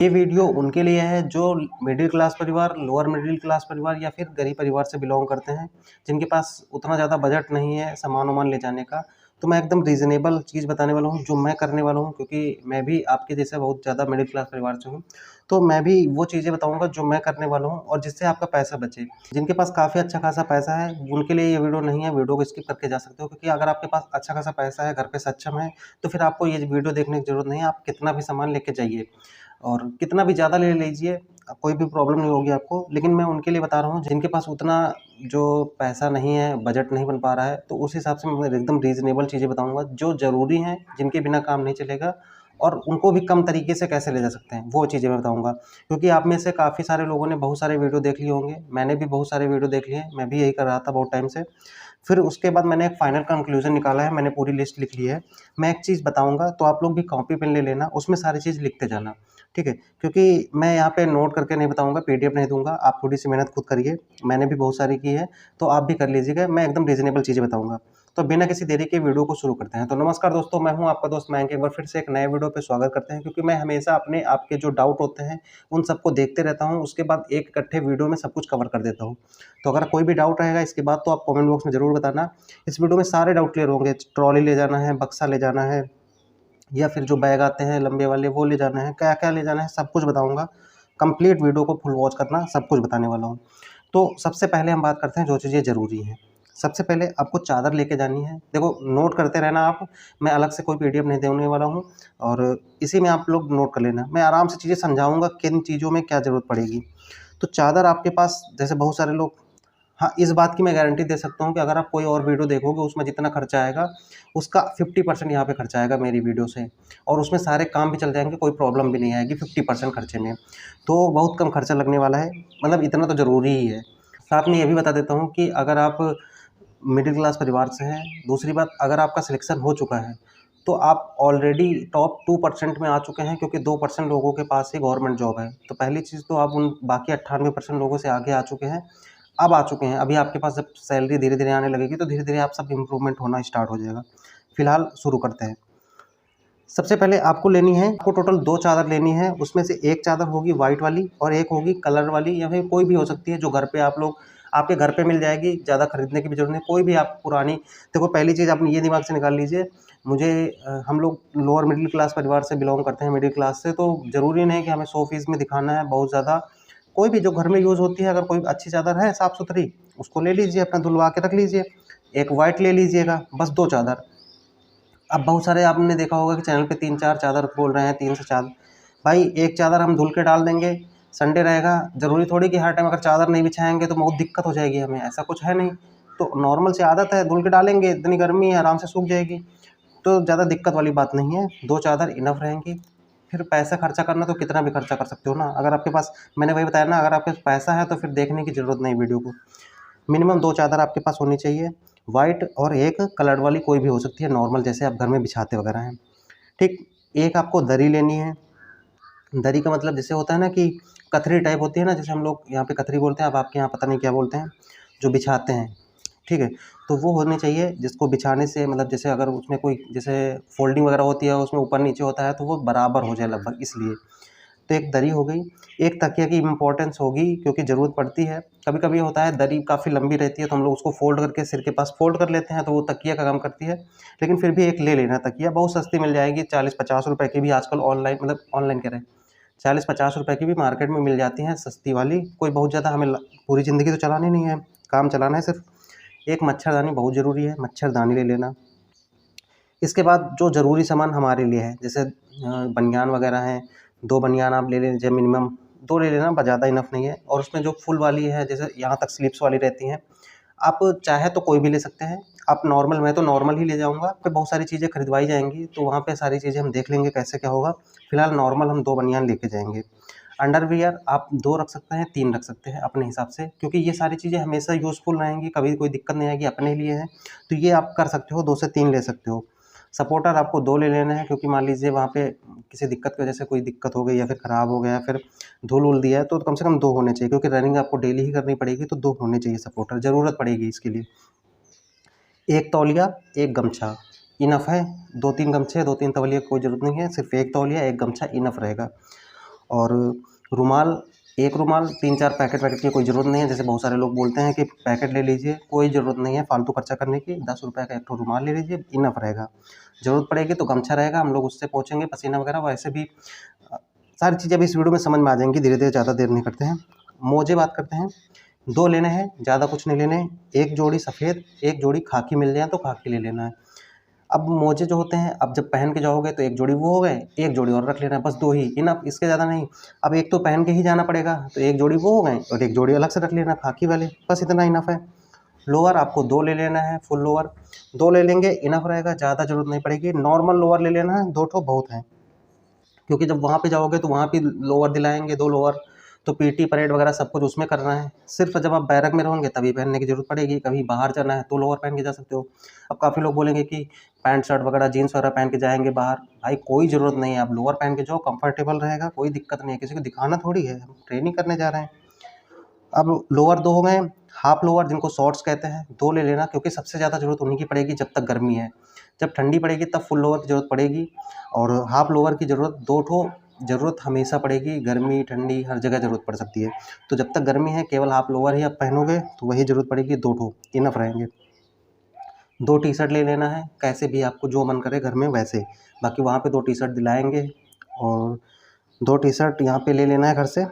ये वीडियो उनके लिए है जो मिडिल क्लास परिवार, लोअर मिडिल क्लास परिवार या फिर गरीब परिवार से बिलोंग करते हैं, जिनके पास उतना ज़्यादा बजट नहीं है सामान-वामान ले जाने का। तो मैं एकदम रीज़नेबल चीज़ बताने वाला हूँ, जो मैं करने वाला हूँ, क्योंकि मैं भी आपके जैसा बहुत ज़्यादा मिडिल क्लास परिवार से हूँ। तो मैं भी वो चीज़ें बताऊँगा जो मैं करने वाला हूँ और जिससे आपका पैसा बचे। जिनके पास काफ़ी अच्छा खासा पैसा है, उनके लिए ये वीडियो नहीं है, वीडियो को स्किप करके जा सकते हो, क्योंकि अगर आपके पास अच्छा खासा पैसा है, घर पे सक्षम है, तो फिर आपको ये वीडियो देखने की ज़रूरत नहीं है। आप कितना भी सामान लेके जाइए और कितना भी ज़्यादा ले लीजिए, कोई भी प्रॉब्लम नहीं होगी आपको। लेकिन मैं उनके लिए बता रहा हूँ जिनके पास उतना जो पैसा नहीं है, बजट नहीं बन पा रहा है, तो उस हिसाब से मैं एकदम रीज़नेबल चीज़ें बताऊँगा जो ज़रूरी हैं, जिनके बिना काम नहीं चलेगा और उनको भी कम तरीके से कैसे ले जा सकते हैं, वो चीज़ें मैं बताऊँगा। क्योंकि आप में से काफ़ी सारे लोगों ने बहुत सारे वीडियो देख लिए होंगे, मैंने भी बहुत सारे वीडियो देख लिए हैं, मैं भी यही कर रहा था बहुत टाइम से। फिर उसके बाद मैंने एक फाइनल कंक्लूज़न निकाला है, मैंने पूरी लिस्ट लिख ली है। मैं एक चीज़ बताऊँगा तो आप लोग भी कॉपी पेन ले लेना, उसमें सारी चीज़ लिखते जाना, ठीक है? क्योंकि मैं यहाँ पे नोट करके नहीं बताऊँगा, पीडीएफ नहीं दूँगा, आप थोड़ी-सी मेहनत खुद करिए, मैंने भी बहुत सारी की है, तो आप भी कर लीजिएगा। मैं एकदम रीज़नेबल चीज़ें बताऊँगा। तो बिना किसी देरी के वीडियो को शुरू करते हैं। तो नमस्कार दोस्तों, मैं हूँ आपका दोस्त मयंक, एक बार फिर से एक नए वीडियो पे स्वागत करते हैं, क्योंकि मैं हमेशा अपने आपके जो डाउट होते हैं, उन सबको देखते रहता हूँ, उसके बाद एक इकट्ठे वीडियो में सब कुछ कवर कर देता हूँ। तो अगर कोई भी डाउट रहेगा इसके बाद तो आप कमेंट बॉक्स में ज़रूर बताना। इस वीडियो में सारे डाउट क्लियर होंगे, ट्रॉली ले जाना है, बक्सा ले जाना है या फिर जो बैग आते हैं लंबे वाले वो ले जाना है, क्या-क्या ले जाना है सब कुछ बताऊँगा। कंप्लीट वीडियो को फुल वॉच करना, सब कुछ बताने वाला हूँ। तो सबसे पहले हम बात करते हैं जो चीज़ें ज़रूरी हैं। सबसे पहले आपको चादर लेके जानी है। देखो नोट करते रहना आप, मैं अलग से कोई पीडीएफ नहीं देने वाला हूँ और इसी में आप लोग नोट कर लेना। मैं आराम से चीज़ें समझाऊँगा किन चीज़ों में क्या ज़रूरत पड़ेगी। तो चादर आपके पास जैसे बहुत सारे लोग, हाँ, इस बात की मैं गारंटी दे सकता हूँ कि अगर आप कोई और वीडियो देखोगे उसमें जितना खर्चा आएगा, उसका 50% यहाँ पे खर्चा आएगा मेरी वीडियो से और उसमें सारे काम भी चल जाएँगे, कोई प्रॉब्लम भी नहीं आएगी 50% खर्चे में। तो बहुत कम खर्चा लगने वाला है, मतलब इतना तो ज़रूरी ही है। साथ में ये भी बता देता हूँ कि अगर आप मिडिल क्लास परिवार से हैं, दूसरी बात अगर आपका सिलेक्शन हो चुका है, तो आप ऑलरेडी टॉप 2% में आ चुके हैं, क्योंकि 2% लोगों के पास ही गवर्नमेंट जॉब है। तो पहली चीज़ तो आप उन बाकी 98% लोगों से आगे आ चुके हैं। अब आ चुके हैं, अभी आपके पास जब सैलरी धीरे-धीरे आने लगेगी तो धीरे-धीरे आप सब इम्प्रूवमेंट होना स्टार्ट हो जाएगा। फिलहाल शुरू करते हैं। सबसे पहले आपको लेनी है, आपको टोटल 2 चादर लेनी है, उसमें से एक चादर होगी व्हाइट वाली और एक होगी कलर वाली या फिर कोई भी हो सकती है जो घर पे आप लोग आपके घर पे मिल जाएगी, ज़्यादा खरीदने की भी ज़रूरत नहीं, कोई भी आप पुरानी। देखो पहली चीज़ आपने ये दिमाग से निकाल लीजिए, मुझे हम लोग लोअर मिडिल क्लास परिवार से बिलॉन्ग करते हैं, मिडिल क्लास से, तो ज़रूरी नहीं कि हमें 100 पीस में दिखाना है बहुत ज़्यादा। कोई भी जो घर में यूज़ होती है, अगर कोई अच्छी चादर है साफ़-सुथरी, उसको ले लीजिए, अपना धुलवा के रख लीजिए। एक व्हाइट ले लीजिएगा, बस 2 चादर। अब बहुत सारे आपने देखा होगा कि चैनल पे 3-4 चादर बोल रहे हैं, 3 से 4। भाई एक चादर हम धुल के डाल देंगे, संडे रहेगा, ज़रूरी थोड़ी कि हर टाइम अगर चादर नहीं बिछाएँगे तो बहुत दिक्कत हो जाएगी हमें, ऐसा कुछ है नहीं। तो नॉर्मल सी आदत है, धुल के डालेंगे, इतनी गर्मी है आराम से सूख जाएगी, तो ज़्यादा दिक्कत वाली बात नहीं है, 2 चादर इनफ रहेंगी। फिर पैसा खर्चा करना तो कितना भी खर्चा कर सकते हो ना, अगर आपके पास, मैंने वही बताया ना, अगर आपके पास पैसा है तो फिर देखने की ज़रूरत नहीं वीडियो को। मिनिमम 2 चादर आपके पास होनी चाहिए, व्हाइट और एक कलर्ड वाली कोई भी हो सकती है नॉर्मल, जैसे आप घर में बिछाते वगैरह हैं, ठीक। एक आपको दरी लेनी है, दरी का मतलब जैसे होता है ना कि कथरी टाइप होती है ना, जैसे हम लोग यहाँ पे कथरी बोलते हैं, अब आपके यहाँ पता नहीं क्या बोलते हैं, जो बिछाते हैं, ठीक है। तो वो होनी चाहिए जिसको बिछाने से मतलब जैसे अगर उसमें कोई जैसे फ़ोल्डिंग वगैरह होती है, उसमें ऊपर-नीचे होता है तो वो बराबर हो जाए लगभग, इसलिए। तो एक दरी हो गई, एक तकिया की इम्पोर्टेंस होगी क्योंकि ज़रूरत पड़ती है। कभी-कभी होता है दरी काफ़ी लंबी रहती है तो हम लोग उसको फ़ोल्ड करके सिर के पास फ़ोल्ड कर लेते हैं, तो वो तकिया का काम करती है। लेकिन फिर भी एक ले लेना तकिया, बहुत सस्ती मिल जाएगी, 40-50 रुपए की भी आजकल ऑनलाइन, मतलब ऑनलाइन कह रहे हैं, 40-50 रुपए की भी मार्केट में मिल जाती हैं सस्ती वाली। कोई बहुत ज़्यादा हमें ल पूरी ज़िंदगी तो चलानी नहीं है, काम चलाना है सिर्फ़। एक मच्छरदानी बहुत ज़रूरी है, मच्छरदानी ले लेना। इसके बाद जो ज़रूरी सामान हमारे लिए है, जैसे बनियान वगैरह हैं, 2 बनियान आप ले लीजिए मिनिमम, 2 ले लेना, बस ज़्यादा इनफ नहीं है। और उसमें जो फुल वाली है, जैसे यहाँ तक स्लीव्स वाली रहती हैं, आप चाहे तो कोई भी ले सकते हैं। आप नॉर्मल, मैं तो नॉर्मल ही ले जाऊँगा, फिर बहुत सारी चीज़ें खरीदवाई जाएँगी, तो वहाँ पे सारी चीज़ें हम देख लेंगे कैसे क्या होगा। फिलहाल नॉर्मल हम 2 बनियान लेके जाएँगे। अंडरवियर आप 2 रख सकते हैं, 3 रख सकते हैं अपने हिसाब से, क्योंकि ये सारी चीज़ें हमेशा यूज़फुल रहेंगी, कभी कोई दिक्कत नहीं आएगी, अपने लिए है। तो ये आप कर सकते हो, 2 से 3 ले सकते हो। सपोर्टर आपको 2 ले लेने हैं, क्योंकि मान लीजिए वहाँ पे किसी दिक्कत की वजह से कोई दिक्कत हो गई या फिर ख़राब हो गया या फिर धूल-वूल दिया है, तो कम से कम 2 होने चाहिए, क्योंकि रनिंग आपको डेली ही करनी पड़ेगी, तो 2 होने चाहिए सपोर्टर, ज़रूरत पड़ेगी इसके लिए। 1 तौलिया, 1 गमछा इनफ़ है, 2-3 गमछे, 2-3 तौलिया की कोई ज़रूरत नहीं है, सिर्फ़ 1 तौलिया, 1 गमछा इनफ़ रहेगा। और रुमाल, एक रुमाल 3-4 पैकेट की कोई ज़रूरत नहीं है। जैसे बहुत सारे लोग बोलते हैं कि पैकेट ले लीजिए, कोई ज़रूरत नहीं है फालतू खर्चा करने की। 10 रुपये का एक ठो रुमाल ले लीजिए, इनफ रहेगा। ज़रूरत पड़ेगी तो गमछा रहेगा, हम लोग उससे पोंछेंगे पसीना वगैरह। वैसे भी सारी चीज़ें अभी इस वीडियो में समझ में आ जाएंगी धीरे-धीरे, ज़्यादा देर नहीं करते हैं। मोजे बात करते हैं, 2 लेने हैं, ज़्यादा कुछ नहीं लेने। एक जोड़ी सफ़ेद, एक जोड़ी खाकी मिल जाए तो खाकी ले लेना है। अब मोजे जो होते हैं, अब जब पहन के जाओगे तो एक जोड़ी वो हो गए, एक जोड़ी और रख लेना है, बस 2 ही इनफ, इसके ज़्यादा नहीं। अब एक तो पहन के ही जाना पड़ेगा, तो एक जोड़ी वो हो गए और एक जोड़ी अलग से रख लेना खाकी वाले, बस इतना इनफ है। लोअर आपको 2 ले लेना है, फुल लोअर 2 ले लेंगे, इनफ रहेगा, ज़्यादा ज़रूरत नहीं पड़ेगी। नॉर्मल लोअर ले लेना है, 2 ठो बहुत हैं, क्योंकि जब वहाँ पे जाओगे तो वहाँ भी लोअर दिलाएंगे, 2 लोअर, तो पीटी परेड वगैरह सब कुछ उसमें करना है। सिर्फ जब आप बैरक में रहोगे तभी पहनने की ज़रूरत पड़ेगी, कभी बाहर जाना है तो लोअर पहन के जा सकते हो। अब काफ़ी लोग बोलेंगे कि पैंट शर्ट वगैरह जीन्स वगैरह पहन के जाएंगे बाहर, भाई कोई ज़रूरत नहीं है, आप लोअर पहन के जाओ, कंफर्टेबल रहेगा, कोई दिक्कत नहीं है, किसी को दिखाना थोड़ी है, हम ट्रेनिंग करने जा रहे हैं। अब लोअर 2 हो गए, हाफ लोअर जिनको शॉर्ट्स कहते हैं 2 ले लेना, क्योंकि सबसे ज़्यादा ज़रूरत उन्हीं की पड़ेगी जब तक गर्मी है। जब ठंडी पड़ेगी तब फुल लोअर की ज़रूरत पड़ेगी, और हाफ लोअर की ज़रूरत 2 ठो ज़रूरत हमेशा पड़ेगी, गर्मी ठंडी हर जगह ज़रूरत पड़ सकती है। तो जब तक गर्मी है केवल हाफ लोअर ही आप पहनोगे तो वही ज़रूरत पड़ेगी, 2 ठो इनफ रहेंगे। 2 टी शर्ट ले लेना है, कैसे भी आपको जो मन करे घर में वैसे, बाकी वहाँ पे 2 टी शर्ट दिलाएंगे, और 2 टी शर्ट यहाँ पे ले लेना है घर से।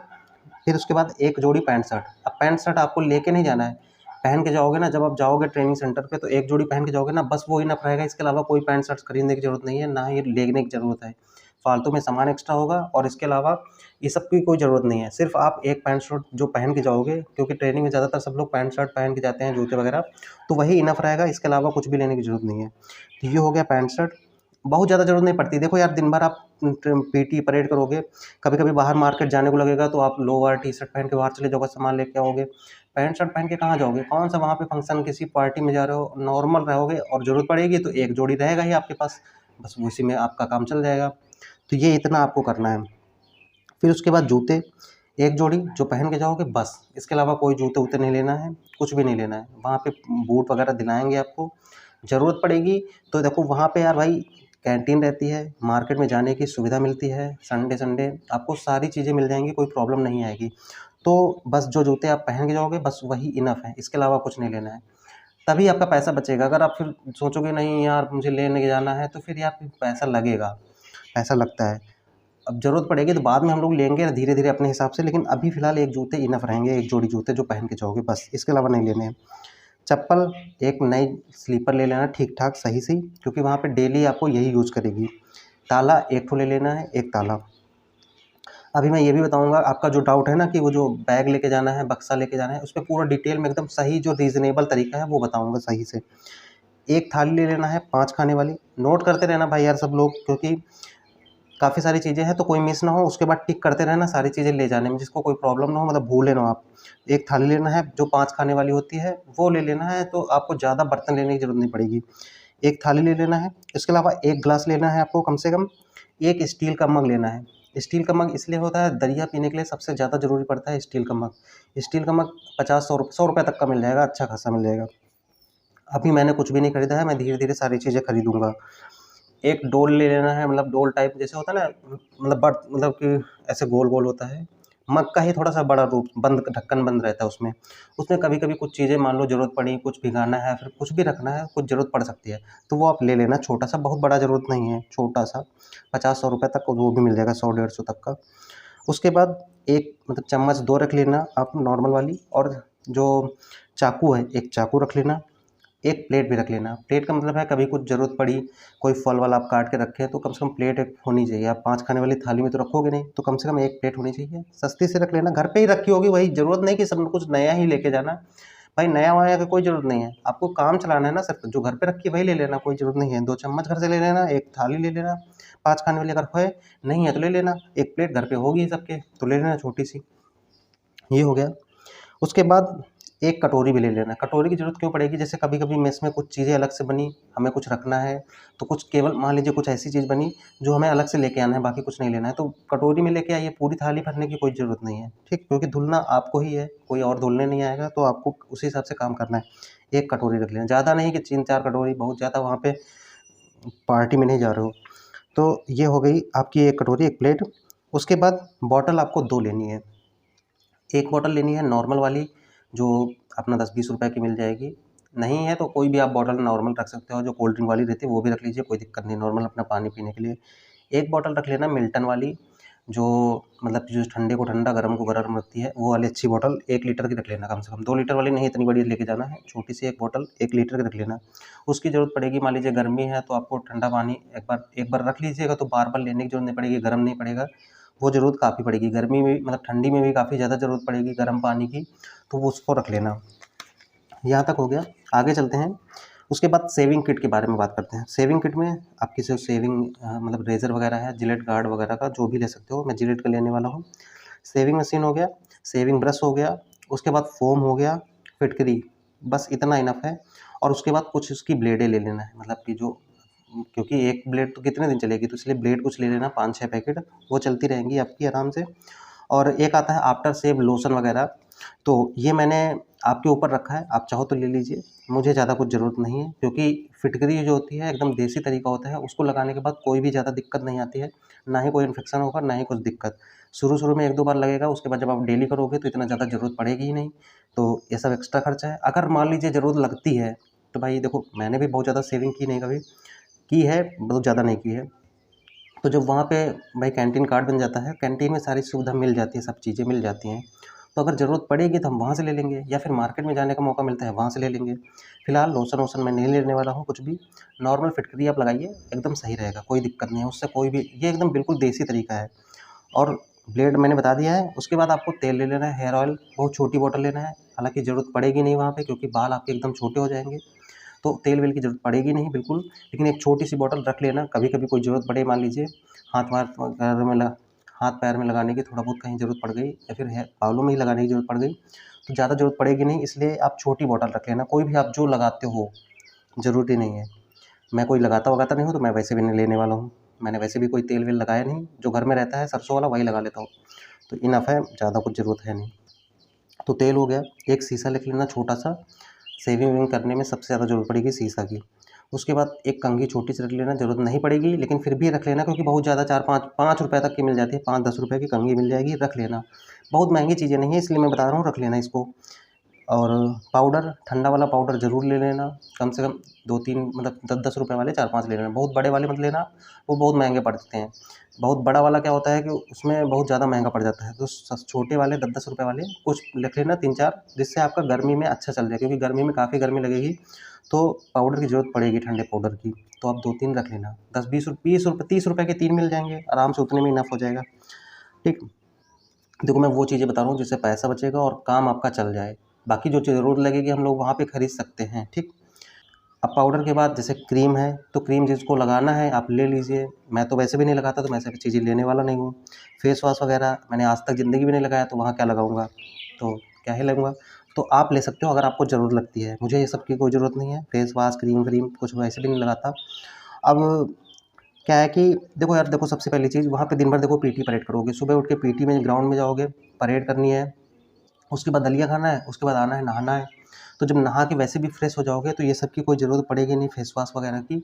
फिर उसके बाद एक जोड़ी पैंट शर्ट। अब पैंट शर्ट आपको लेके नहीं जाना है, पहन के जाओगे ना, जब आप जाओगे ट्रेनिंग सेंटर पे तो एक जोड़ी पहन के जाओगे ना, बस वो इनफ रहेगा। इसके अलावा कोई पैंट शर्ट खरीदने की ज़रूरत नहीं है, ना ही लेने की ज़रूरत है। फालतू में सामान एक्स्ट्रा होगा, और इसके अलावा ये सब की कोई ज़रूरत नहीं है। सिर्फ आप एक पैंट शर्ट जो पहन के जाओगे, क्योंकि ट्रेनिंग में ज़्यादातर सब लोग पैंट शर्ट पहन के जाते हैं, जूते वगैरह, तो वही इनफ रहेगा, इसके अलावा कुछ भी लेने की ज़रूरत नहीं है। तो ये हो गया पैंट शर्ट, बहुत ज़्यादा ज़रूरत नहीं पड़ती। देखो यार, दिन भर आप पीटी परेड करोगे, कभी-कभी बाहर मार्केट जाने को लगेगा तो आप लोअर टी-शर्ट पहन के बाहर चले जाओगे, सामान लेके आओगे। पैंट शर्ट पहन के कहाँ जाओगे? कौन सा वहाँ पे फंक्शन किसी पार्टी में जा रहे हो, नॉर्मल रहोगे और ज़रूरत पड़ेगी तो एक जोड़ी रहेगा ही आपके पास, बस उसी में आपका काम चल जाएगा। तो ये इतना आपको करना है। फिर उसके बाद जूते, एक जोड़ी जो पहन के जाओगे बस, इसके अलावा कोई जूते-वूते नहीं लेना है, कुछ भी नहीं लेना है। वहाँ पे बूट वगैरह दिलाएँगे आपको, ज़रूरत पड़ेगी तो देखो वहाँ पे यार भाई कैंटीन रहती है, मार्केट में जाने की सुविधा मिलती है, संडे आपको सारी चीज़ें मिल जाएँगी, कोई प्रॉब्लम नहीं आएगी। तो बस जो जूते आप पहन के जाओगे बस वही इनफ है, इसके अलावा कुछ नहीं लेना है। तभी आपका पैसा बचेगा। अगर आप फिर सोचोगे नहीं यार मुझे लेने जाना है, तो फिर यार फिर पैसा लगेगा, पैसा लगता है। अब ज़रूरत पड़ेगी तो बाद में हम लोग लेंगे धीरे-धीरे अपने हिसाब से, लेकिन अभी फ़िलहाल एक जूते इनफ रहेंगे, एक जोड़ी जूते जो पहन के जाओगे बस, इसके अलावा नहीं लेने हैं। चप्पल एक नई स्लीपर ले लेना ठीक-ठाक सही सी, क्योंकि वहाँ पे डेली आपको यही यूज़ करेगी। ताला एक ठो ले लेना है, एक ताला। अभी मैं ये भी बताऊँगा, आपका जो डाउट है ना कि वो जो बैग लेके जाना है, बक्सा लेके जाना है, उसपे पूरा डिटेल में एकदम सही जो रीज़नेबल तरीका है वो बताऊँगा सही से। एक थाली ले लेना है 5 खाने वाली, नोट करते रहना भाई यार सब लोग, क्योंकि काफ़ी सारी चीज़ें हैं तो कोई मिस ना हो, उसके बाद टिक करते रहना सारी चीज़ें ले जाने में, जिसको कोई प्रॉब्लम ना हो, मतलब भूले ना आप। एक थाली लेना है जो 5 खाने वाली होती है, वो ले लेना है, तो आपको ज़्यादा बर्तन लेने की ज़रूरत नहीं पड़ेगी। एक थाली ले लेना है, इसके अलावा एक ग्लास लेना है आपको कम से कम, एक स्टील का मग लेना है। स्टील का मग इसलिए होता है, दलिया पीने के लिए सबसे ज़्यादा ज़रूरी पड़ता है स्टील का मग। स्टील का मग 50-100 रुपये तक का मिल जाएगा, अच्छा खासा मिल जाएगा। अभी मैंने कुछ भी नहीं खरीदा है, मैं धीरे-धीरे सारी चीज़ें खरीदूँगा। एक डोल ले लेना है, मतलब डोल टाइप जैसे होता है ना, मतलब कि ऐसे गोल-गोल होता है। मग का ही थोड़ा-सा बड़ा रूप, बंद ढक्कन बंद रहता है उसमें। उसमें कभी-कभी कुछ चीज़ें मान लो ज़रूरत पड़ी, कुछ भिगाना है, फिर कुछ भी रखना है, कुछ ज़रूरत पड़ सकती है, तो वो आप ले लेना छोटा-सा, बहुत बड़ा ज़रूरत नहीं है, छोटा-सा 50-100 रुपये तक वो भी मिल जाएगा, 100-150 तक का। उसके बाद एक मतलब चम्मच 2 रख लेना आप नॉर्मल वाली, और जो चाकू है, एक चाकू रख लेना। एक प्लेट भी रख लेना। प्लेट का मतलब है कभी कुछ ज़रूरत पड़ी, कोई फल वल आप काट के रखे हैं तो कम से कम प्लेट एक होनी चाहिए। आप 5 खाने वाली थाली में तो रखोगे नहीं, तो कम से कम एक प्लेट होनी चाहिए। सस्ती से रख लेना, घर पे ही रखी होगी वही, ज़रूरत नहीं कि सब कुछ नया ही लेके जाना। भाई नया-वया की कोई ज़रूरत नहीं है, आपको काम चलाना है ना सिर्फ़, जो घर पे रखी है वही ले लेना, कोई ज़रूरत नहीं है। 2 चम्मच घर से ले लेना, एक थाली ले लेना, 5 खाने वाली अगर है, नहीं है तो ले लेना। एक प्लेट घर पे होगी ही सबके, तो ले लेना छोटी-सी। ये हो गया। उसके बाद एक कटोरी भी ले लेना। कटोरी की ज़रूरत क्यों पड़ेगी? जैसे कभी-कभी मेस में कुछ चीज़ें अलग से बनी, हमें कुछ रखना है, तो कुछ केवल मान लीजिए कुछ ऐसी चीज़ बनी जो हमें अलग से लेके आना है, बाकी कुछ नहीं लेना है, तो कटोरी में लेके आइए, पूरी थाली भरने की कोई ज़रूरत नहीं है, ठीक? क्योंकि धुलना आपको ही है, कोई और धुलने नहीं आएगा, तो आपको उसी हिसाब से काम करना है। एक कटोरी रख लेना, ज़्यादा नहीं कि 3-4 कटोरी, बहुत ज़्यादा वहाँ पे पार्टी में नहीं जा रहे हो। तो ये हो गई आपकी एक कटोरी, एक प्लेट। उसके बाद बॉटल आपको 2 लेनी है। एक बॉटल लेनी है नॉर्मल वाली, जो अपना 10-20 रुपए की मिल जाएगी। नहीं है तो कोई भी आप बॉटल नॉर्मल रख सकते हो, जो कोल्ड ड्रिंक वाली रहती है वो भी रख लीजिए, कोई दिक्कत नहीं, नॉर्मल अपना पानी पीने के लिए। एक बॉटल रख लेना मिल्टन वाली, जो मतलब जो ठंडे को ठंडा, गरम को गरम रखती है, वो वाली अच्छी बॉटल 1 लीटर की रख लेना कम से कम। 2 लीटर वाली नहीं, इतनी बड़ी लेके जाना है, छोटी सी एक बॉटल 1 लीटर की रख लेना। उसकी ज़रूरत पड़ेगी, मान लीजिए गर्मी है तो आपको ठंडा पानी एक बार रख लीजिएगा, तो बार-बार लेने की ज़रूरत नहीं पड़ेगी, गर्म नहीं पड़ेगा। वो ज़रूरत काफ़ी पड़ेगी, गर्मी में मतलब ठंडी में भी काफ़ी ज़्यादा ज़रूरत पड़ेगी गर्म पानी की, तो वो उसको रख लेना। यहाँ तक हो गया, आगे चलते हैं। उसके बाद सेविंग किट के बारे में बात करते हैं। सेविंग किट में आप किसी सेविंग मतलब रेज़र वगैरह है, जिलेट गार्ड वगैरह का जो भी ले सकते हो, मैं जिलेट का लेने वाला हूँ। सेविंग मशीन हो गया, सेविंग ब्रश हो गया, उसके बाद फ़ोम हो गया, फिटकरी, बस इतना इनफ है। और उसके बाद कुछ उसकी ब्लेडें ले लेना है, मतलब कि जो, क्योंकि एक ब्लेड तो कितने दिन चलेगी, तो इसलिए ब्लेड कुछ ले लेना 5-6 पैकेट, वो चलती रहेंगी आपकी आराम से। और एक आता है आफ्टर शेव लोशन वगैरह, तो ये मैंने आपके ऊपर रखा है, आप चाहो तो ले लीजिए, मुझे ज़्यादा कुछ ज़रूरत नहीं है, क्योंकि फिटकरी जो होती है एकदम देसी तरीका होता है, उसको लगाने के बाद कोई भी ज़्यादा दिक्कत नहीं आती है, ना ही कोई इन्फेक्शन होगा, ना ही कुछ दिक्कत। शुरू-शुरू में 1-2 बार लगेगा, उसके बाद जब आप डेली करोगे तो इतना ज़्यादा ज़रूरत पड़ेगी ही नहीं, तो ये सब एक्स्ट्रा खर्चा है। अगर मान लीजिए ज़रूरत लगती है, तो भाई देखो मैंने भी बहुत ज़्यादा सेविंग की नहीं कभी, की है, बहुत ज़्यादा नहीं की है। तो जब वहाँ पे भाई कैंटीन कार्ड बन जाता है, कैंटीन में सारी सुविधा मिल जाती है, सब चीज़ें मिल जाती हैं, तो अगर ज़रूरत पड़ेगी तो हम वहाँ से ले लेंगे, या फिर मार्केट में जाने का मौका मिलता है वहाँ से ले लेंगे। फिलहाल लोशन-वोशन मैं नहीं लेने वाला हूँ कुछ भी, नॉर्मल फिटकरी आप लगाइए, एकदम सही रहेगा, कोई दिक्कत नहीं है, उससे कोई भी, ये एकदम बिल्कुल देसी तरीका है। और ब्लेड मैंने बता दिया है, उसके बाद आपको तेल ले लेना है, हेयर ऑयल, बहुत छोटी बॉटल लेना है, हालाँकि ज़रूरत पड़ेगी नहीं वहाँ पे, क्योंकि बाल आपके एकदम छोटे हो जाएँगे, तो तेल-वेल की ज़रूरत पड़ेगी नहीं बिल्कुल, लेकिन एक छोटी-सी बॉटल रख लेना, कभी-कभी कोई ज़रूरत पड़े, मान लीजिए हाथ-वाथ वगैरह में ल हाथ-पैर में लगाने की थोड़ा बहुत कहीं ज़रूरत पड़ गई, या फिर बालों में ही लगाने की ज़रूरत पड़ गई, तो ज़्यादा ज़रूरत पड़ेगी नहीं, इसलिए आप छोटी बॉटल रख लेना। कोई भी आप जो लगाते हो, ज़रूरी नहीं है। मैं कोई लगाता-वगाता नहीं हूँ, तो मैं वैसे भी नहीं लेने वाला हूँ। मैंने वैसे भी कोई तेल-वेल लगाया नहीं, जो घर में रहता है सरसों वाला वही लगा लेता हूँ, तो इनफ़ है, ज़्यादा कुछ ज़रूरत है नहीं। तो तेल हो गया, एक शीशा रख लेना छोटा-सा, शेविंग-वेविंग करने में सबसे ज़्यादा ज़रूरत पड़ेगी शीशा की। उसके बाद एक कंघी छोटी-सी रख लेना, ज़रूरत नहीं पड़ेगी लेकिन फिर भी रख लेना, क्योंकि बहुत ज़्यादा 4-5 ₹5 तक की मिल जाती है, 5-10 रुपए की कंघी मिल जाएगी, रख लेना। बहुत महँगी चीज़ें नहीं है, इसलिए मैं बता रहा हूँ, रख लेना इसको। और पाउडर, ठंडा वाला पाउडर ज़रूर ले लेना, कम से कम 2-3 मतलब 10-10 रुपए वाले 4-5 ले लेना, बहुत बड़े वाले मत लेना, वो बहुत महँगे पड़ते हैं। बहुत बड़ा वाला क्या होता है कि उसमें बहुत ज़्यादा महँगा पड़ जाता है, तो छोटे वाले 10-10 रुपए वाले कुछ रख लेना 3-4, जिससे आपका गर्मी में अच्छा चल जाए, क्योंकि गर्मी में काफ़ी गर्मी लगेगी, तो पाउडर की ज़रूरत पड़ेगी, ठंडे पाउडर की, तो आप 2-3 रख लेना। 10-20 रुपए 30 रुपए के 3 मिल जाएँगे, आराम से उतने में इनफ हो जाएगा, ठीक। देखो मैं वो चीज़ें बता रहा हूँ जिससे पैसा बचेगा और काम आपका चल जाए। बाकी जो ज़रूरत लगेगी हम लोग वहाँ पे खरीद सकते हैं, ठीक। अब पाउडर के बाद जैसे क्रीम है, तो क्रीम जिसको लगाना है आप ले लीजिए। मैं तो वैसे भी नहीं लगाता, तो मैं ऐसी चीज़ें लेने वाला नहीं हूँ। फेस वॉश वगैरह मैंने आज तक ज़िंदगी में नहीं लगाया, तो वहाँ क्या लगाऊँगा, तो क्या ही लगूँगा। तो आप ले सकते हो अगर आपको ज़रूरत लगती है, मुझे ये सब की कोई ज़रूरत नहीं है। फेस वॉश, क्रीम व्रीम कुछ वैसे भी नहीं लगाता। अब क्या है कि देखो यार, देखो सबसे पहली चीज़, वहाँ पे दिन भर देखो पीटी परेड करोगे, सुबह उठ के पीटी में ग्राउंड में जाओगे, परेड करनी है, उसके बाद दलिया खाना है, उसके बाद आना है, नहाना है। तो जब नहा के वैसे भी फ्रेश हो जाओगे, तो ये सब की कोई ज़रूरत पड़ेगी नहीं, फेस वॉश वगैरह की।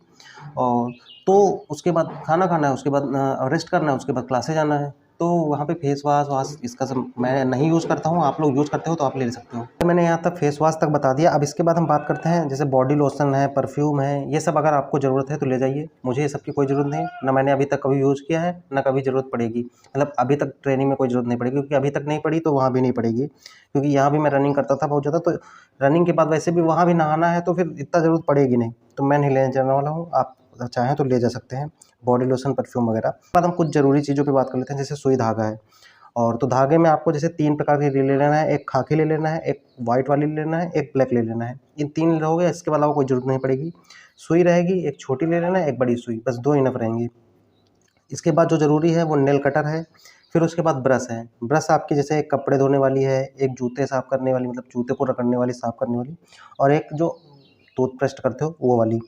और तो उसके बाद खाना खाना है, उसके बाद रेस्ट करना है, उसके बाद क्लासे जाना है। तो वहाँ पे फेस वॉश वॉश इसका सब मैं नहीं यूज़ करता हूँ, आप लोग यूज़ करते हो तो आप ले सकते हो। तो मैंने यहाँ तक फेस वॉश तक बता दिया। अब इसके बाद हम बात करते हैं, जैसे बॉडी लोशन है, परफ्यूम है, ये सब अगर आपको ज़रूरत है तो ले जाइए। मुझे ये सब की कोई ज़रूरत नहीं, ना मैंने अभी तक कभी यूज़ किया है, ना कभी ज़रूरत पड़ेगी। मतलब अभी तक ट्रेनिंग में कोई ज़रूरत नहीं पड़ेगी, क्योंकि अभी तक नहीं पड़ी तो वहाँ भी नहीं पड़ेगी। क्योंकि यहाँ भी मैं रनिंग करता था बहुत ज़्यादा, तो रनिंग के बाद वैसे भी वहाँ भी नहाना है, तो फिर इतना ज़रूरत पड़ेगी नहीं, तो मैं नहीं लेने जाने वाला हूँ। आप चाहें तो ले जा सकते हैं बॉडी लोशन, परफ्यूम वगैरह। बाद हम कुछ ज़रूरी चीज़ों पे बात कर लेते हैं, जैसे सुई धागा है। और तो धागे में आपको जैसे 3 प्रकार के ले लेना है, एक खाकी ले लेना है, एक वाइट वाली ले लेना है, एक ब्लैक ले लेना है। इन 3 लोगे, इसके अलावा कोई ज़रूरत नहीं पड़ेगी। सुई रहेगी, एक छोटी ले लेना है, एक बड़ी सुई, बस 2 इनफ रहेंगी। इसके बाद जो ज़रूरी है वो नेल कटर है। फिर उसके बाद ब्रश है। ब्रश आपकी जैसे एक कपड़े धोने वाली है, एक जूते साफ़ करने वाली, मतलब जूते को रगड़ने वाली, साफ़ करने वाली, और एक जो टूथपेस्ट करते हो वो वाली।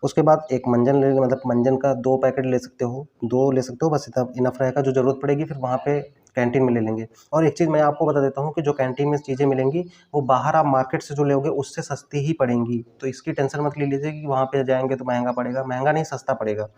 उसके बाद एक मंजन ले, मतलब मंजन का 2 पैकेट ले सकते हो, 2 ले सकते हो, बस इतना इनफ रहेगा। जो ज़रूरत पड़ेगी फिर वहाँ पे कैंटीन में ले लेंगे। और एक चीज़ मैं आपको बता देता हूँ कि जो कैंटीन में चीज़ें मिलेंगी वो बाहर आप मार्केट से जो लोगे उससे सस्ती ही पड़ेंगी, तो इसकी टेंशन मत ले लीजिए कि वहाँ पे जाएंगे तो महंगा पड़ेगा, महंगा नहीं सस्ता पड़ेगा,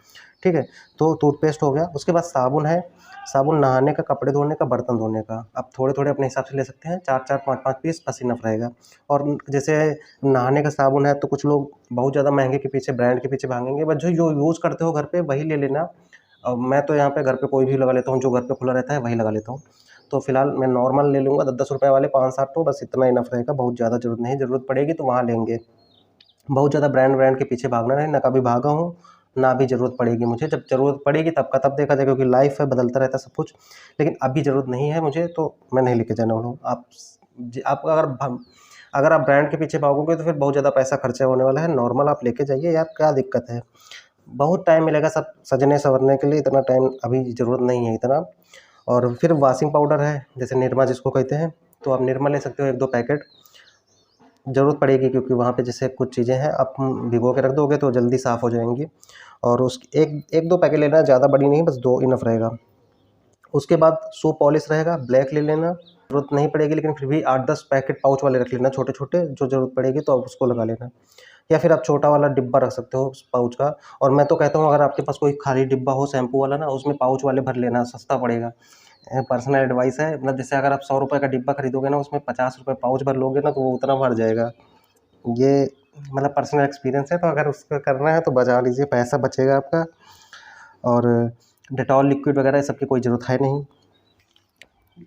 ठीक है। तो टूथपेस्ट हो गया, उसके बाद साबुन है, साबुन नहाने का, कपड़े धोने का, बर्तन धोने का। आप थोड़े थोड़े अपने हिसाब से ले सकते हैं, 4-4 5-5 पीस बस इनफ रहेगा। और जैसे नहाने का साबुन है तो कुछ लोग बहुत ज़्यादा महंगे के पीछे, ब्रांड के पीछे भागेंगे, बट जो यूज़ करते हो घर पे वही ले लेना। मैं तो यहाँ पे घर पे कोई भी लगा लेता हूँ, जो घर पे खुला रहता है वही लगा लेता हूँ। तो फिलहाल मैं नॉर्मल ले लूँगा 10-10 रुपए वाले 5-7 तो बस इतना इनफ रहेगा, बहुत ज़्यादा ज़रूरत नहीं, ज़रूरत पड़ेगी तो वहाँ लेंगे। बहुत ज़्यादा ब्रांड के पीछे भागना नहीं, ना कभी भागा हूँ, ना अभी ज़रूरत पड़ेगी मुझे। जब ज़रूरत पड़ेगी तब का तब देखा जाएगा, क्योंकि लाइफ़ है, बदलता रहता है सब कुछ। लेकिन अभी ज़रूरत नहीं है मुझे, तो मैं नहीं लेके जाने वाला हूँ। आप अगर आप ब्रांड के पीछे भागोगे तो फिर बहुत ज़्यादा पैसा खर्चा होने वाला है। नॉर्मल आप लेके जाइए यार, क्या दिक्कत है? बहुत टाइम मिलेगा सब सजने-संवरने के लिए, इतना टाइम अभी ज़रूरत नहीं है इतना। और फिर वॉशिंग पाउडर है, जैसे निरमा जिसको कहते हैं, तो आप निरमा ले सकते हो 1-2 पैकेट। ज़रूरत पड़ेगी क्योंकि वहाँ पे जैसे कुछ चीज़ें हैं, आप भिगो के रख दोगे तो जल्दी साफ़ हो जाएँगी। और उस 1-2 पैकेट लेना है, ज़्यादा बड़ी नहीं, बस 2 इनफ रहेगा। उसके बाद शू पॉलिश रहेगा, ब्लैक ले लेना, ज़रूरत नहीं पड़ेगी लेकिन फिर भी 8-10 पैकेट पाउच वाले रख लेना, छोटे-छोटे, जो ज़रूरत पड़ेगी तो आप उसको लगा लेना। या फिर आप छोटा वाला डिब्बा रख सकते हो उस पाउच का। और मैं तो कहता हूँ अगर आपके पास कोई खाली डिब्बा हो शैम्पू वाला ना, उसमें पाउच वाले भर लेना, सस्ता पड़ेगा। पर्सनल एडवाइस है, मतलब जैसे अगर आप 100 रुपए का डिब्बा खरीदोगे ना, उसमें 50 रुपए पाउच भर लोगे ना, तो वो उतना भर जाएगा। ये मतलब पर्सनल एक्सपीरियंस है, तो अगर उसको करना है तो बचा लीजिए, पैसा बचेगा आपका। और डेटॉल लिक्विड वगैरह ये सब की कोई ज़रूरत है नहीं,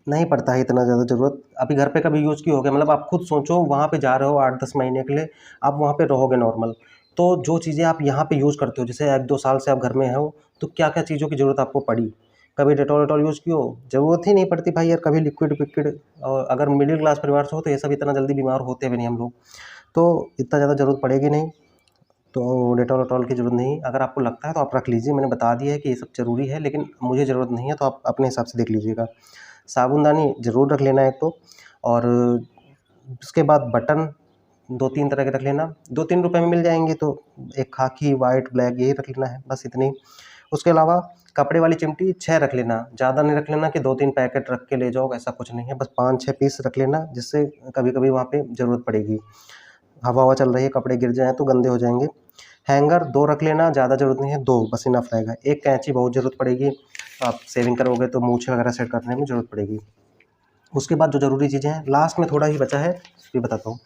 नहीं पड़ता है इतना ज़्यादा ज़रूरत। अभी घर पे कभी यूज़ किए होगे, मतलब आप खुद सोचो, वहाँ पे जा रहे हो 8-10 महीने के लिए, आप वहाँ पे रहोगे नॉर्मल, तो जो चीज़ें आप यहाँ पे यूज़ करते हो, जैसे 1-2 साल से आप घर में हो, तो क्या-क्या चीज़ों की ज़रूरत आपको पड़ी? कभी डेटॉल वेटॉल यूज़ किए हो? ज़रूरत ही नहीं पड़ती भाई यार, कभी लिक्विड-विक्विड। और अगर मिडिल क्लास परिवार से हो तो ये सब इतना जल्दी बीमार होते भी नहीं हम लोग, तो इतना ज़्यादा ज़रूरत पड़ेगी नहीं। तो डेटॉल वेटॉल की ज़रूरत नहीं, अगर आपको लगता है तो आप रख लीजिए, मैंने बता दिया है कि ये सब ज़रूरी है, लेकिन मुझे ज़रूरत नहीं है, तो आप अपने हिसाब से देख लीजिएगा। साबुनदानी ज़रूर रख लेना एक तो। और उसके बाद बटन 2-3 तरह के रख लेना, 2-3 रुपए में मिल जाएँगे, तो एक खाकी, व्हाइट, ब्लैक यही रख लेना है, बस इतने ही। उसके अलावा कपड़े वाली चिमटी 6 रख लेना, ज़्यादा नहीं रख लेना कि 2-3 पैकेट रख के ले जाओ, ऐसा कुछ नहीं है, बस 5-6 पीस रख लेना, जिससे कभी-कभी वहाँ पे ज़रूरत पड़ेगी। हवा-ववा चल रही है, कपड़े गिर जाएँ तो गंदे हो जाएँगे। हैंगर 2 रख लेना, ज़्यादा ज़रूरत नहीं है, 2 बस इनफ रहेगा। एक कैंची बहुत ज़रूरत पड़ेगी, आप शेविंग करोगे तो मूंछ वगैरह सेट करने में ज़रूरत पड़ेगी। उसके बाद जो ज़रूरी चीज़ें हैं, लास्ट में थोड़ा ही बचा है, ये बताता हूँ।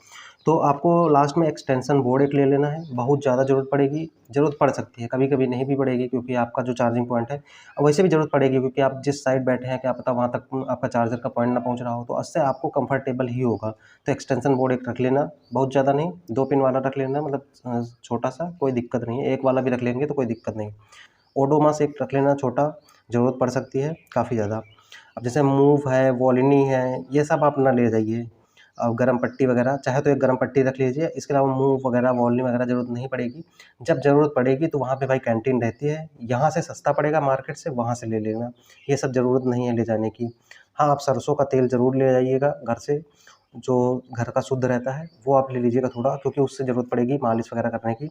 तो आपको लास्ट में एक्सटेंशन बोर्ड एक ले लेना है, बहुत ज़्यादा ज़रूरत पड़ेगी, ज़रूरत पड़ सकती है, कभी-कभी नहीं भी पड़ेगी क्योंकि आपका जो चार्जिंग पॉइंट है, वैसे भी ज़रूरत पड़ेगी क्योंकि आप जिस साइड बैठे हैं, क्या पता वहाँ तक आपका चार्जर का पॉइंट ना पहुँच रहा हो, तो उससे आपको कंफर्टेबल ही होगा। तो एक्सटेंशन बोर्ड एक रख लेना, बहुत ज़्यादा नहीं, 2 पिन वाला रख लेना, मतलब छोटा-सा, कोई दिक्कत नहीं है, एक वाला भी रख लेंगे तो कोई दिक्कत नहीं। ओडोमॉस एक रख लेना छोटा, ज़रूरत पड़ सकती है काफ़ी ज़्यादा। अब जैसे मूव है, वोलिनी है, ये सब आप ना ले जाइए। और गरम पट्टी वगैरह चाहे तो एक गरम पट्टी रख लीजिए, इसके अलावा मूव वगैरह, वोलिनी वगैरह ज़रूरत नहीं पड़ेगी। जब ज़रूरत पड़ेगी तो वहाँ पे भाई कैंटीन रहती है, यहाँ से सस्ता पड़ेगा मार्केट से, वहाँ से ले लेना। ये सब ज़रूरत नहीं है ले जाने की। हाँ, आप सरसों का तेल ज़रूर ले जाइएगा घर से, जो घर का शुद्ध रहता है, वो आप ले लीजिएगा थोड़ा, क्योंकि उससे ज़रूरत पड़ेगी मालिश वगैरह करने की।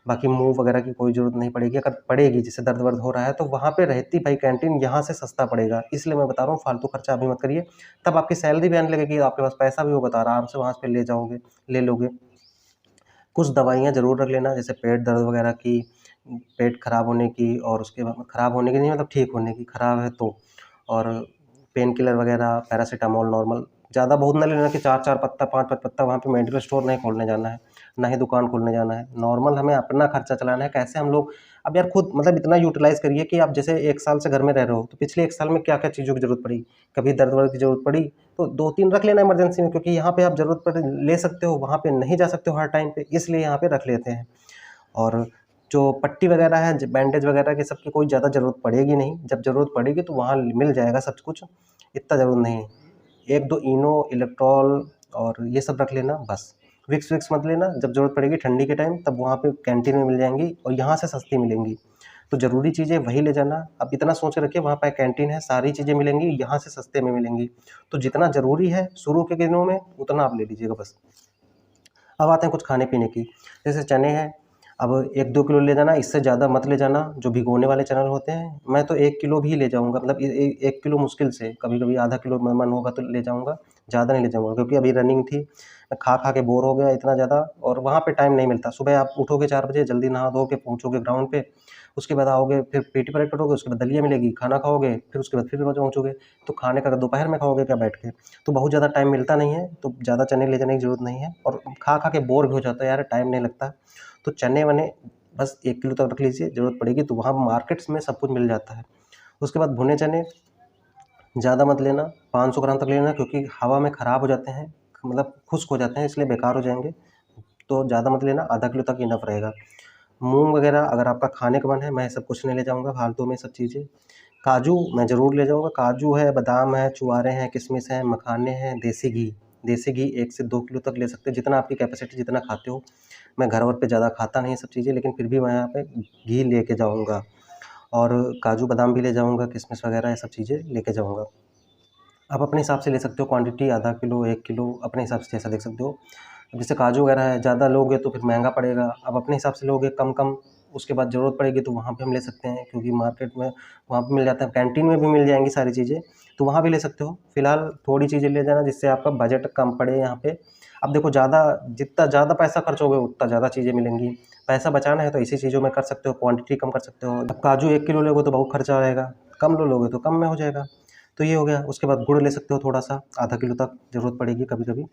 बाकी मूव वगैरह की कोई ज़रूरत नहीं पड़ेगी, अगर पड़ेगी जैसे दर्द-वर्द हो रहा है तो वहाँ पे रहती भाई कैंटीन, यहाँ से सस्ता पड़ेगा। इसलिए मैं बता रहा हूँ, फालतू खर्चा अभी मत करिए, तब आपकी सैलरी भी आने लगेगी, आपके पास पैसा भी होगा तो आराम से वहाँ पे ले जाओगे, ले लोगे। कुछ दवाइयाँ ज़रूर रख लेना, जैसे पेट दर्द वगैरह की, पेट खराब होने की, और उसके बाद खराब होने की नहीं, मतलब ठीक होने की, खराब है तो। और पेन किलर वगैरह, पैरासिटामॉल नॉर्मल, ज़्यादा बहुत ना लेना कि 4-4 पत्ता, 5-5 पत्ता, वहाँ पे मेडिकल स्टोर नहीं खोलने जाना है, ना ही दुकान खोलने जाना है। नॉर्मल हमें अपना खर्चा चलाना है, कैसे हम लोग। अब यार खुद मतलब इतना यूटिलाइज़ करिए कि आप जैसे 1 साल से घर में रह रहे हो, तो पिछले 1 साल में क्या-क्या चीज़ों की ज़रूरत पड़ी, कभी दर्द-वर्द की ज़रूरत पड़ी, तो 2-3 रख लेना इमरजेंसी में, क्योंकि यहाँ पे आप ज़रूरत पड़े ले सकते हो, वहाँ पे नहीं जा सकते हो हर टाइम पे, इसलिए यहाँ पे रख लेते हैं। और जो पट्टी वगैरह है, बैंडेज वगैरह की सबकी कोई ज़्यादा ज़रूरत पड़ेगी नहीं, जब ज़रूरत पड़ेगी तो वहाँ मिल जाएगा सब कुछ, इतना ज़रूरत नहीं है। 1-2 इनो, इलेक्ट्रॉल और ये सब रख लेना बस। विक्स-विक्स मत लेना, जब ज़रूरत पड़ेगी ठंडी के टाइम तब वहाँ पे कैंटीन में मिल जाएँगी और यहाँ से सस्ती मिलेंगी। तो ज़रूरी चीज़ें वही ले जाना। अब इतना सोच के रखिए, वहाँ पे कैंटीन है, सारी चीज़ें मिलेंगी, यहाँ से सस्ते में मिलेंगी। तो जितना ज़रूरी है शुरू के दिनों में, उतना आप ले लीजिएगा बस। अब आते हैं कुछ खाने-पीने की, जैसे चने हैं, अब 1-2 किलो ले जाना, इससे ज़्यादा मत ले जाना। जो भिगोने वाले चना होते हैं, मैं तो 1 किलो भी ले जाऊँगा, मतलब 1 किलो मुश्किल से, कभी-कभी आधा किलो मन होगा तो ले जाऊँगा, ज़्यादा नहीं ले जाऊँगा क्योंकि अभी रनिंग थी। मैं खा-खा के बोर हो गया इतना ज़्यादा, और वहाँ पे टाइम नहीं मिलता। सुबह आप उठोगे 4 बजे, जल्दी नहा धो के पहुँचोगे ग्राउंड पे, उसके बाद आओगे, फिर पीटी परेड करोगे, उसके बाद दलिया मिलेगी, खाना खाओगे, फिर उसके बाद फिर पहुँचोगे। तो खाने का दोपहर में खाओगे क्या बैठ के? तो बहुत ज़्यादा टाइम मिलता नहीं है, तो ज़्यादा चने ले जाने की ज़रूरत नहीं है, और खा-खा के बोर भी हो जाता है यार, टाइम नहीं लगता। तो चने-वने बस 1 किलो तक रख लीजिए, ज़रूरत पड़ेगी तो वहाँ मार्केट्स में सब कुछ मिल जाता है। उसके बाद भुने चने ज़्यादा मत लेना, 500 ग्राम तक लेना, क्योंकि हवा में ख़राब हो जाते हैं, मतलब खुश्क हो जाते हैं, इसलिए बेकार हो जाएँगे। तो ज़्यादा मत लेना, आधा किलो तक इनफ रहेगा। मूँग वगैरह अगर आपका खाने का मन है, मैं सब कुछ नहीं ले जाऊँगा फालतू में सब चीज़ें। काजू मैं ज़रूर ले जाऊँगा, काजू है, बादाम है, छुआरे हैं, किशमिश हैं, मखाने हैं, देसी घी 1 से 2 किलो तक ले सकते हो, जितना आपकी कैपेसिटी जितना खाते हो। मैं घर वर पे ज़्यादा खाता नहीं ये सब चीज़ें, लेकिन फिर भी मैं यहाँ पे घी लेके जाऊँगा, और काजू बादाम भी ले जाऊँगा, किशमिश वगैरह ये सब चीज़ें लेके जाऊँगा। आप अपने हिसाब से ले सकते हो क्वांटिटी, आधा किलो, 1 किलो, अपने हिसाब से जैसा देख सकते हो। अब जैसे काजू वगैरह है, ज़्यादा लोगे तो फिर महँगा पड़ेगा। आप अपने हिसाब से लोगे कम-कम, उसके बाद ज़रूरत पड़ेगी तो वहाँ पे हम ले सकते हैं, क्योंकि मार्केट में वहाँ पे मिल जाता है, कैंटीन में भी मिल जाएँगी सारी चीज़ें, तो वहाँ भी ले सकते हो। फिलहाल थोड़ी चीज़ें ले जाना जिससे आपका बजट कम पड़े यहाँ पे। अब देखो, जितना ज़्यादा पैसा खर्च होगे उतना ज़्यादा चीज़ें मिलेंगी। पैसा बचाना है तो ऐसी चीज़ों में कर सकते हो, क्वांटिटी कम कर सकते हो। अब काजू 1 किलो लोगे तो बहुत खर्चा आएगा, कम लोगे तो कम में हो जाएगा। तो ये हो गया। उसके बाद गुड़ ले सकते हो थोड़ा-सा, आधा किलो तक ज़रूरत पड़ेगी कभी-कभी।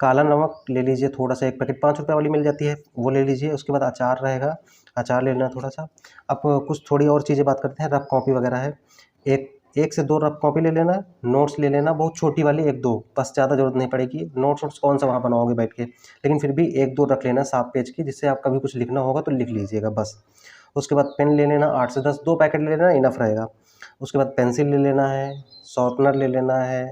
काला नमक ले लीजिए थोड़ा-सा, 1 पैकेट ₹5 वाली मिल जाती है, वो ले लीजिए। उसके बाद अचार रहेगा, अचार ले लेना थोड़ा-सा। अब कुछ थोड़ी और चीज़ें बात करते हैं, रफ कॉपी वगैरह है। 1 से 2 रफ कॉपी ले लेना, नोट्स ले लेना, बहुत छोटी वाली 1-2, बस ज़्यादा ज़रूरत नहीं पड़ेगी। नोट्स-वोट्स कौन-सा वहाँ बनाओगे बैठ के, लेकिन फिर भी 1-2 रख लेना साफ पेज की, जिससे आप कभी कुछ लिखना होगा तो लिख लीजिएगा बस। उसके बाद पेन ले लेना 8 से 10, 2 पैकेट ले लेना, इनफ रहेगा। उसके बाद पेंसिल ले लेना है, शॉर्पनर ले लेना है,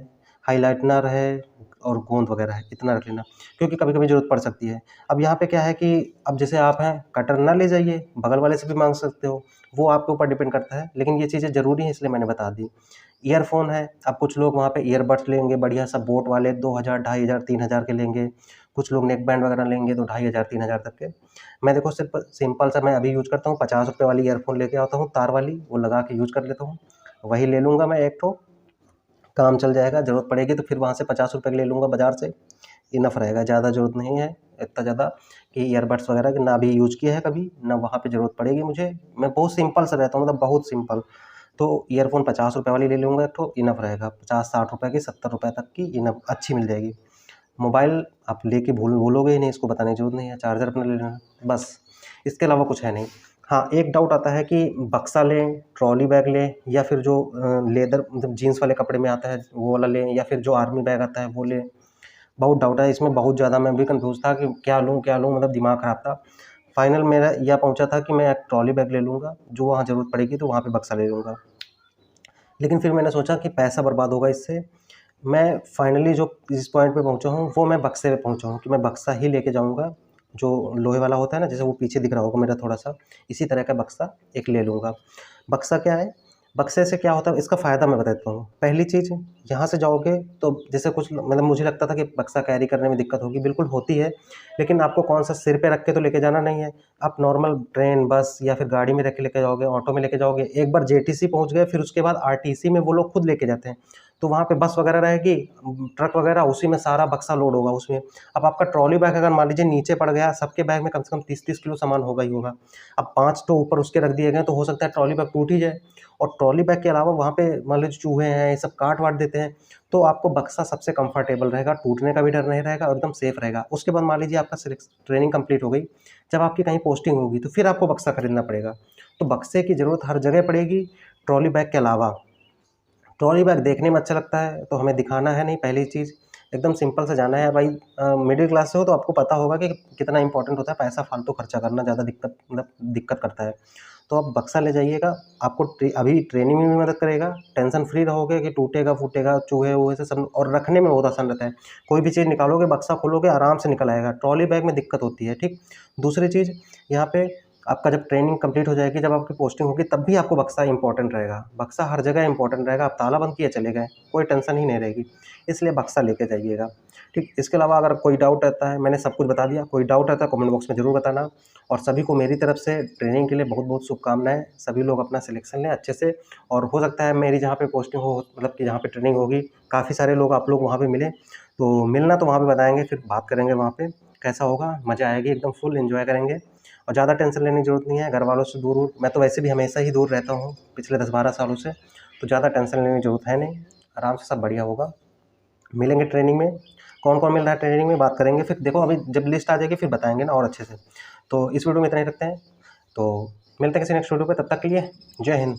हाइलाइटनर है, और गोंद वगैरह है, इतना रख लेना, क्योंकि कभी-कभी ज़रूरत पड़ सकती है। अब यहाँ पे क्या है कि अब जैसे आप हैं, कटर ना ले जाइए, बगल वाले से भी माँग सकते हो, वो आपके ऊपर डिपेंड करता है, लेकिन ये चीज़ें ज़रूरी हैं इसलिए मैंने बता दी। ईयरफ़ोन है, अब कुछ लोग वहाँ पे ईयरबड्स लेंगे बढ़िया सा बोट वाले, 2000, 2500, 3000 के लेंगे। कुछ लोग नेक बैंड वगैरह लेंगे तो 2500, 3000 तक के। मैं देखो सिर्फ़ सिंपल सा मैं अभी यूज़ करता हूँ, ₹50 वाली ईयरफ़ोन लेके आता हूँ तार वाली, वो लगा के यूज़ कर लेता हूँ। वही ले लूँगा मैं एक ठो, काम चल जाएगा, ज़रूरत पड़ेगी तो फिर वहाँ से ₹50 के ले लूँगा बाज़ार से, इनफ रहेगा, ज़्यादा ज़रूरत नहीं है इतना ज़्यादा कि ईयरबड्स वगैरह की, ना अभी यूज़ किया है कभी, ना वहाँ पे ज़रूरत पड़ेगी मुझे। मैं बहुत सिंपल सा रहता हूँ, मतलब बहुत सिंपल। तो ईयरफ़ोन ₹50 वाली ले लूँगा एक ठो, इनफ रहेगा। 50-60 रुपए की, ₹70 तक की इनफ अच्छी मिल जाएगी। मोबाइल आप लेके भूलोगे ही नहीं, इसको बताने की ज़रूरत नहीं है, चार्जर अपना ले लेना, बस। इसके अलावा कुछ है नहीं। हाँ, एक डाउट आता है कि बक्सा लें, ट्रॉली बैग लें, या फिर जो लेदर मतलब जीन्स वाले कपड़े में आता है वो वाला लें, या फिर जो आर्मी बैग आता है वो लें। बहुत डाउट है इसमें, बहुत ज़्यादा मैं भी कन्फ्यूज़ था कि क्या लूँ, मतलब दिमाग ख़राब था। फाइनल मेरा यह पहुँचा था कि मैं एक ट्रॉली बैग ले लूँगा, जो वहाँ ज़रूरत पड़ेगी तो वहाँ पे बक्सा ले लूँगा। लेकिन फिर मैंने सोचा कि पैसा बर्बाद होगा इससे। मैं फाइनली जो जिस पॉइंट पे पहुँचा हूँ, वो मैं बक्से पे पहुँचा हूँ कि मैं बक्सा ही लेके जाऊँगा, जो लोहे वाला होता है ना, जैसे वो पीछे दिख रहा होगा मेरा थोड़ा-सा, इसी तरह का बक्सा एक ले लूँगा। बक्सा क्या है? बक्से से क्या होता है, इसका फ़ायदा मैं बता देता हूँ। पहली चीज़, यहाँ से जाओगे तो जैसे कुछ मतलब मुझे लगता था कि बक्सा कैरी करने में दिक्कत होगी, बिल्कुल होती है, लेकिन आपको कौन-सा सिर पे रख के तो लेके जाना नहीं है। आप नॉर्मल ट्रेन, बस या फिर गाड़ी में रख के लेके जाओगे, ऑटो में लेके जाओगे। एक बार जेटीसी पहुँच गए, फिर उसके बाद आरटीसी में वो लोग खुद लेके जाते हैं। तो वहाँ पे बस वगैरह रहेगी, ट्रक वगैरह, उसी में सारा बक्सा लोड होगा उसमें। अब आपका ट्रॉली बैग अगर मान लीजिए नीचे पड़ गया, सबके बैग में कम से कम 30-30 किलो सामान होगा ही होगा। अब 5 तो ऊपर उसके रख दिए गए, तो हो सकता है ट्रॉली बैग टूट ही जाए। और ट्रॉली बैग के अलावा वहाँ पे मान लीजिए चूहे हैं, ये सब काट-वाट देते हैं, तो आपको बक्सा सबसे कंफर्टेबल रहेगा, टूटने का भी डर नहीं रहेगा और एकदम सेफ रहेगा। उसके बाद मान लीजिए आपका ट्रेनिंग कंप्लीट हो गई, जब आपकी कहीं पोस्टिंग होगी तो फिर आपको बक्सा खरीदना पड़ेगा। तो बक्से की ज़रूरत हर जगह पड़ेगी, ट्रॉली बैग के अलावा। ट्रॉली बैग देखने में अच्छा लगता है, तो हमें दिखाना है नहीं, पहली चीज़। एकदम सिंपल से जाना है भाई। मिडिल क्लास से हो तो आपको पता होगा कि कितना इम्पोर्टेंट होता है पैसा फालतू खर्चा करना, ज़्यादा दिक्कत करता है। तो आप बक्सा ले जाइएगा, आपको अभी ट्रेनिंग में भी मदद करेगा, टेंशन फ्री रहोगे कि टूटेगा-फूटेगा, चूहे-वूहे से सब, और रखने में बहुत आसान रहता है। कोई भी चीज़ निकालोगे, बक्सा खोलोगे, आराम से निकल आएगा। ट्रॉली बैग में दिक्कत होती है, ठीक। दूसरी चीज़, यहाँ पे आपका जब ट्रेनिंग कंप्लीट हो जाएगी, जब आपकी पोस्टिंग होगी, तब भी आपको बक्सा इंपॉर्टेंट रहेगा। बक्सा हर जगह इंपॉर्टेंट रहेगा। आप तालाबंद किए चले गए, कोई टेंशन ही नहीं रहेगी, इसलिए बक्सा लेके जाइएगा। ठीक, इसके अलावा अगर कोई डाउट रहता है, मैंने सब कुछ बता दिया, कोई डाउट रहता है कमेंट बॉक्स में ज़रूर बताना। और सभी को मेरी तरफ से ट्रेनिंग के लिए बहुत बहुत शुभकामनाएँ। सभी लोग अपना सिलेक्शन लें अच्छे से, और हो सकता है मेरी जहाँ पे पोस्टिंग हो, मतलब कि जहाँ पे ट्रेनिंग होगी, काफ़ी सारे लोग आप लोग वहाँ पे मिले, तो मिलना तो वहाँ पे बताएँगे, फिर बात करेंगे वहाँ पे कैसा होगा, मज़ा आएगी, एकदम फुल एन्जॉय करेंगे। और ज़्यादा टेंशन लेने की ज़रूरत नहीं है, घर वालों से दूर हूँ, मैं तो वैसे भी हमेशा ही दूर रहता हूँ पिछले 10-12 सालों से, तो ज़्यादा टेंशन लेने की ज़रूरत है नहीं, आराम से सब बढ़िया होगा। मिलेंगे ट्रेनिंग में, कौन-कौन मिल रहा है ट्रेनिंग में बात करेंगे, फिर देखो अभी जब लिस्ट आ जाएगी फिर बताएँगे ना और अच्छे से। तो इस वीडियो में इतना ही रखते हैं, तो मिलते हैं किसी नेक्स्ट वीडियो पे, तब तक के लिए जय हिंद।